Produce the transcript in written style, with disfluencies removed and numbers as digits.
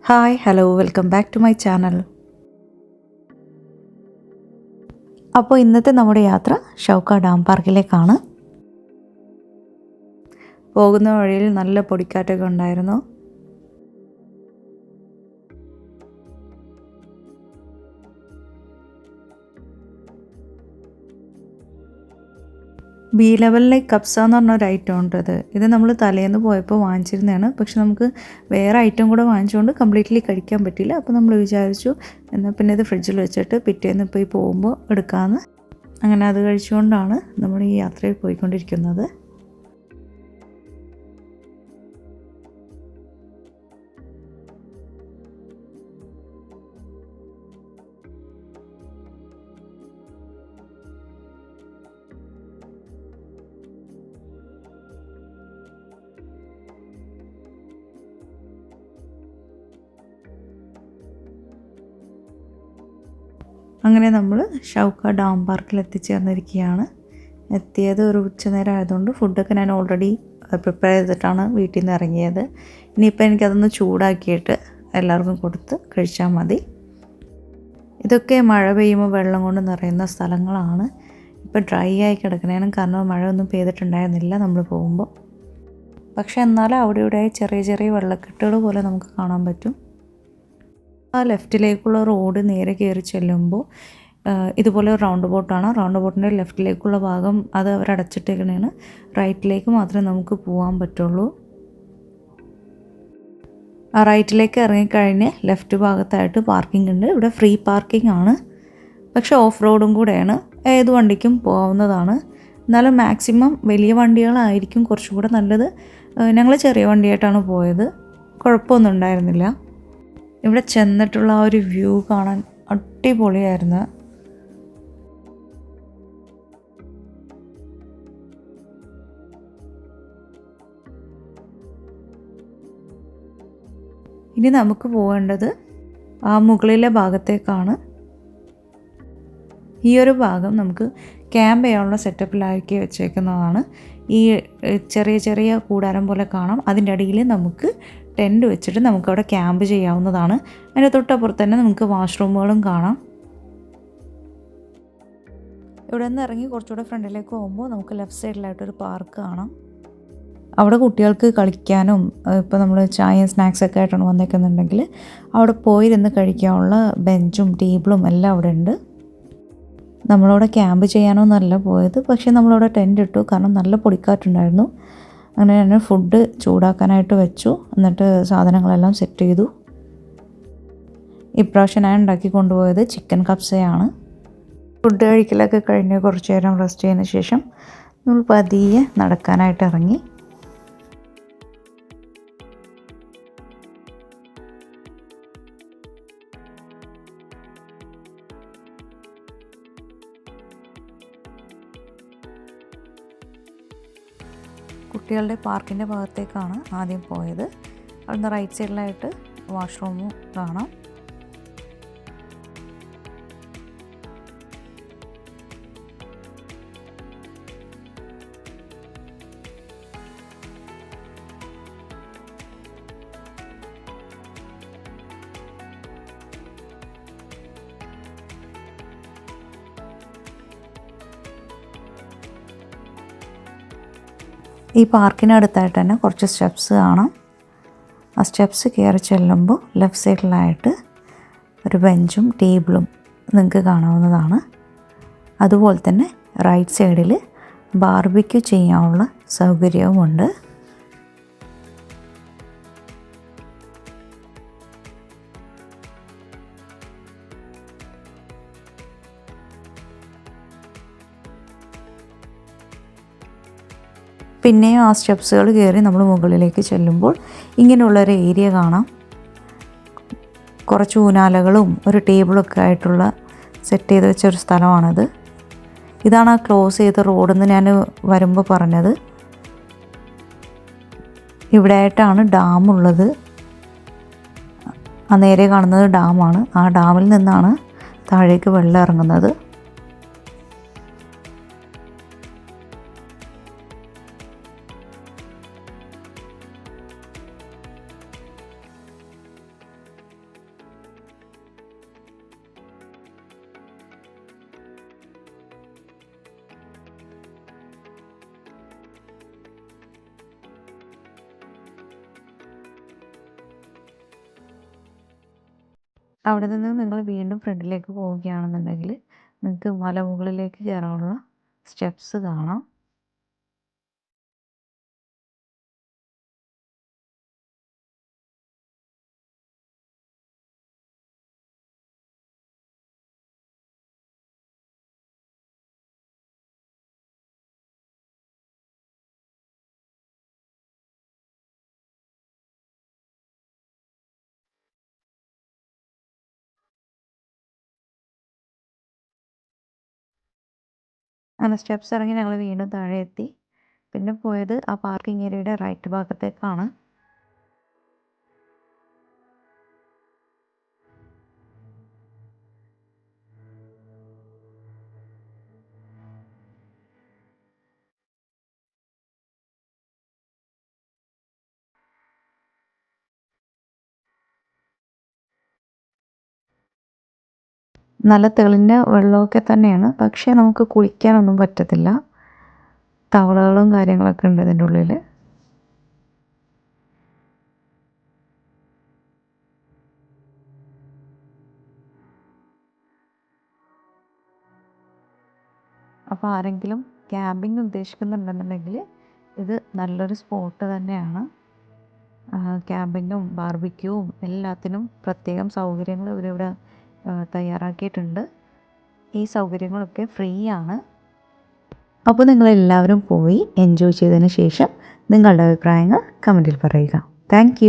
Hi hello welcome back to my channel. അപ്പോൾ ഇന്നത്തെ നമ്മുടെ യാത്ര ഷൗക്ക ഡാം പാർക്കിലേക്കാണ്. പോകുന്ന വഴിയിൽ നല്ല പൊടിക്കാറ്റൊക്കെ ഉണ്ടായിരുന്നു. ബി ലെവൽ ലേക്ക് കപ്സ എന്ന് പറഞ്ഞൊരു ഐറ്റം ഉണ്ട്. ഇത് നമ്മൾ തലേന്ന് പോയപ്പോൾ വാങ്ങിച്ചിരുന്നതാണ്. പക്ഷെ നമുക്ക് വേറെ ഐറ്റം കൂടെ വാങ്ങിച്ചുകൊണ്ട് കംപ്ലീറ്റ്ലി കഴിക്കാൻ പറ്റിയില്ല. അപ്പോൾ നമ്മൾ വിചാരിച്ചു എന്നാൽ പിന്നെ ഇത് ഫ്രിഡ്ജിൽ വെച്ചിട്ട് പിറ്റേന്ന് പോയി പോകുമ്പോൾ എടുക്കാമെന്ന്. അങ്ങനെ അത് കഴിച്ചുകൊണ്ടാണ് നമ്മൾ ഈ യാത്രയിൽ പോയിക്കൊണ്ടിരിക്കുന്നത്. അങ്ങനെ നമ്മൾ ഷൗക്ക ഡാം പാർക്കിൽ എത്തിച്ചേർന്നിരിക്കുകയാണ്. എത്തിയത് ഒരു ഉച്ചനേരം ആയതുകൊണ്ട് ഫുഡൊക്കെ ഞാൻ ഓൾറെഡി പ്രിപ്പയർ ചെയ്തിട്ടാണ് വീട്ടിൽ നിന്ന് ഇറങ്ങിയത്. ഇനിയിപ്പോൾ എനിക്കതൊന്ന് ചൂടാക്കിയിട്ട് എല്ലാവർക്കും കൊടുത്ത് കഴിച്ചാൽ മതി. ഇതൊക്കെ മഴ പെയ്യുമ്പോൾ വെള്ളം കൊണ്ട് നിറയുന്ന സ്ഥലങ്ങളാണ്. ഇപ്പോൾ ഡ്രൈ ആയി കിടക്കണേനും കാരണം മഴ ഒന്നും പെയ്തിട്ടുണ്ടായിരുന്നില്ല നമ്മൾ പോകുമ്പോൾ. പക്ഷെ എന്നാലും അവിടെ ഇവിടെയായി ചെറിയ ചെറിയ വെള്ളക്കെട്ടുകൾ പോലെ നമുക്ക് കാണാൻ പറ്റും. ആ ലെഫ്റ്റിലേക്കുള്ള റോഡ് നേരെ കയറി ചെല്ലുമ്പോൾ ഇതുപോലെ ഒരു റൗണ്ട് ബോട്ടാണ്. റൗണ്ട് ബോട്ടിൻ്റെ ലെഫ്റ്റിലേക്കുള്ള ഭാഗം അത് അവർ അടച്ചിട്ടേക്കണേണ്. റൈറ്റിലേക്ക് മാത്രമേ നമുക്ക് പോകാൻ പറ്റുള്ളൂ. ആ റൈറ്റിലേക്ക് ഇറങ്ങിക്കഴിഞ്ഞ് ലെഫ്റ്റ് ഭാഗത്തായിട്ട് പാർക്കിംഗ് ഉണ്ട്. ഇവിടെ ഫ്രീ പാർക്കിംഗ് ആണ്, പക്ഷേ ഓഫ് റോഡും കൂടെയാണ്. ഏത് വണ്ടിക്കും പോകാവുന്നതാണ്. എന്നാലും മാക്സിമം വലിയ വണ്ടികളായിരിക്കും കുറച്ചുകൂടെ നല്ലത്. ഞങ്ങൾ ചെറിയ വണ്ടിയായിട്ടാണ് പോയത്. കുഴപ്പമൊന്നും ഉണ്ടായിരുന്നില്ല. ഇവിടെ ചെന്നിട്ടുള്ള ആ ഒരു വ്യൂ കാണാൻ അടിപൊളിയായിരുന്നു. ഇനി നമുക്ക് പോകേണ്ടത് ആ മുകളിലെ ഭാഗത്തേക്കാണ്. ഈ ഒരു ഭാഗം നമുക്ക് ക്യാമ്പ് ചെയ്യാനുള്ള സെറ്റപ്പിലാക്കി വെച്ചേക്കുന്നതാണ്. ഈ ചെറിയ ചെറിയ കൂടാരം പോലെ കാണാം. അതിൻ്റെ അടിയിൽ നമുക്ക് ടെൻറ്റ് വെച്ചിട്ട് നമുക്കവിടെ ക്യാമ്പ് ചെയ്യാവുന്നതാണ്. അതിൻ്റെ തൊട്ടപ്പുറത്ത് തന്നെ നമുക്ക് വാഷ്റൂമുകളും കാണാം. ഇവിടെ നിന്ന് ഇറങ്ങി കുറച്ചുകൂടെ ഫ്രണ്ടിലേക്ക് പോകുമ്പോൾ നമുക്ക് ലെഫ്റ്റ് സൈഡിലായിട്ടൊരു പാർക്ക് കാണാം. അവിടെ കുട്ടികൾക്ക് കളിക്കാനും ഇപ്പോൾ നമ്മൾ ചായയും സ്നാക്സൊക്കെ ആയിട്ടാണ് വന്നേക്കുന്നുണ്ടെങ്കിൽ അവിടെ പോയിരുന്ന് കഴിക്കാനുള്ള ബെഞ്ചും ടേബിളും എല്ലാം അവിടെ ഉണ്ട്. നമ്മളവിടെ ക്യാമ്പ് ചെയ്യാനൊന്നല്ല പോയത്, പക്ഷേ നമ്മളവിടെ ടെൻറ്റ് ഇട്ടു. കാരണം നല്ല പൊടിക്കാറ്റുണ്ടായിരുന്നു. അങ്ങനെ ഞാൻ ഫുഡ് ചൂടാക്കാനായിട്ട് വെച്ചു. എന്നിട്ട് സാധനങ്ങളെല്ലാം സെറ്റ് ചെയ്തു. ഇപ്രാവശ്യം ഞാൻ ഉണ്ടാക്കി കൊണ്ടുപോയത് ചിക്കൻ കപ്സയാണ്. ഫുഡ് കഴിക്കലൊക്കെ കഴിഞ്ഞ് കുറച്ച് നേരം റെസ്റ്റ് ചെയ്തതിന് ശേഷം നമ്മൾ പതിയെ നടക്കാനായിട്ട് ഇറങ്ങി. കുട്ടികളുടെ പാർക്കിൻ്റെ ഭാഗത്തേക്കാണ് ആദ്യം പോയത്. അവിടുന്ന് റൈറ്റ് സൈഡിലായിട്ട് വാഷ്റൂമും കാണാം. ഈ പാർക്കിനടുത്തായിട്ട് തന്നെ കുറച്ച് സ്റ്റെപ്സ് കാണാം. ആ സ്റ്റെപ്സ് കയറി ചെല്ലുമ്പോൾ ലെഫ്റ്റ് സൈഡിലായിട്ട് ഒരു ബെഞ്ചും ടേബിളും നിങ്ങൾക്ക് കാണാവുന്നതാണ്. അതുപോലെ തന്നെ റൈറ്റ് സൈഡിൽ ബാർബിക്യൂ ചെയ്യാനുള്ള സൗകര്യവുമുണ്ട്. പിന്നെയും ആ സ്റ്റെപ്സുകൾ കയറി നമ്മൾ മുകളിലേക്ക് ചെല്ലുമ്പോൾ ഇങ്ങനെയുള്ളൊരു ഏരിയ കാണാം. കുറച്ച് ഊനാലകളും ഒരു ടേബിളൊക്കെ ആയിട്ടുള്ള സെറ്റ് ചെയ്ത് വെച്ചൊരു സ്ഥലമാണത്. ഇതാണ് ആ ക്ലോസ് ചെയ്ത റോഡെന്ന് ഞാൻ വരുമ്പോൾ പറഞ്ഞത്. ഇവിടെ ആയിട്ടാണ് ഡാമുള്ളത്. ആ നേരെ കാണുന്നത് ഡാമാണ്. ആ ഡാമിൽ നിന്നാണ് താഴേക്ക് വെള്ളം ഇറങ്ങുന്നത്. അവിടെ നിന്ന് നിങ്ങൾ വീണ്ടും ഫ്രണ്ടിലേക്ക് പോവുകയാണെന്നുണ്ടെങ്കിൽ നിങ്ങൾക്ക് മലമുകളിലേക്ക് കയറാനുള്ള സ്റ്റെപ്സ് കാണാം. അങ്ങനെ സ്റ്റെപ്സ് ഇറങ്ങി ഞങ്ങൾ വീണ്ടും താഴെ എത്തി. പിന്നെ പോയത് ആ പാർക്കിംഗ് ഏരിയയുടെ റൈറ്റ് ഭാഗത്തേക്കാണ്. നല്ല തെളിഞ്ഞ വെള്ളമൊക്കെ തന്നെയാണ്, പക്ഷേ നമുക്ക് കുളിക്കാനൊന്നും പറ്റത്തില്ല. തവളകളും കാര്യങ്ങളൊക്കെ ഉണ്ട് ഇതിൻ്റെ ഉള്ളിൽ. അപ്പോൾ ആരെങ്കിലും ക്യാമ്പിംഗ് ഉദ്ദേശിക്കുന്നുണ്ടെന്നുണ്ടെങ്കിൽ ഇത് നല്ലൊരു സ്പോട്ട് തന്നെയാണ്. ക്യാമ്പിങ്ങും ബാർബിക്യൂവും എല്ലാത്തിനും പ്രത്യേകം സൗകര്യങ്ങൾ ഇവരിവിടെ തയ്യാറാക്കിയിട്ടുണ്ട്. ഈ സൗകര്യങ്ങളൊക്കെ ഫ്രീ ആണ്. അപ്പോൾ നിങ്ങളെല്ലാവരും പോയി എൻജോയ് ചെയ്തതിന് ശേഷം നിങ്ങളുടെ അഭിപ്രായങ്ങൾ കമൻറ്റിൽ പറയുക. താങ്ക്